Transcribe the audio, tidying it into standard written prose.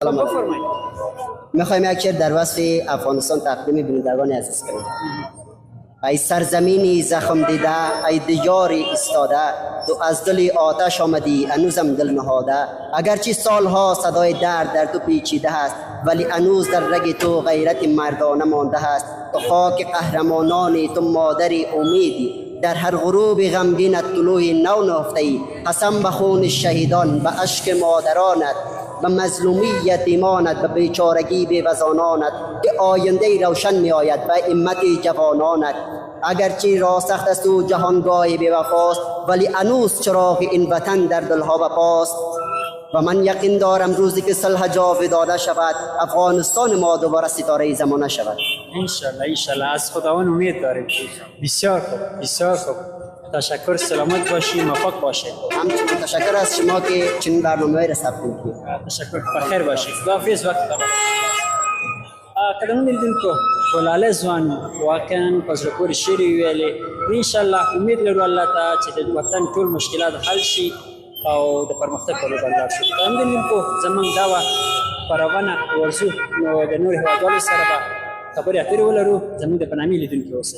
بفرمایید. میخوایم یک شعر در وصف افغانستان تقدیم بینندگان عزیز کنیم. ای سرزمینی زخم دیده، ای دیاری ایستاده، تو از دل آتش آمدی هنوزم دل نهاده. اگرچه سالها صدای درد در تو پیچیده است، ولی هنوز در رگ تو غیرت مردانه مانده است. تو خاک قهرمانانی، تو مادری امیدی، در هر غروب غمگینت طلوع نو نهفته ای. قسم به خون شهیدان، به اشک مادرانت، به مظلومیت ایمانت، به بیچارگی بیوزانانت، که آینده روشن می آید به همت جوانانت. اگرچه راه سخت است و جهانگاه بی‌وفاست، ولی هنوز چراغ این وطن در دلها بپاست. و من یقین دارم روزی که صلح جاودانه شود، افغانستان ما دوباره ستاره زمانه شود. انشالله انشالله، از خداوند امید داریم. بسیار خوب بسیار خوب، تشکر. سلامت باشی، موفق باشی. همچنین تشکر از شما که چنین برنامه‌ای را ثبت کردید. تشکر، بخیر باشی. خداحافظ. وقت قدرمن لیدونکو، ګلاله ځوان واقعا په زړه پورې شعر یې ویلې. انشاءالله امید لرو الله ته چې د وطن ټول مشکلات حل شي او د پرمختګ په لور ولاړ شو. قدرمن لیدونکو، زموږ دا وه خپرونه ورځو، نو د نورو هېوادوالو سره به خبرې اترې ولرو. زموږ د په نامې لیدونکي اوسئ.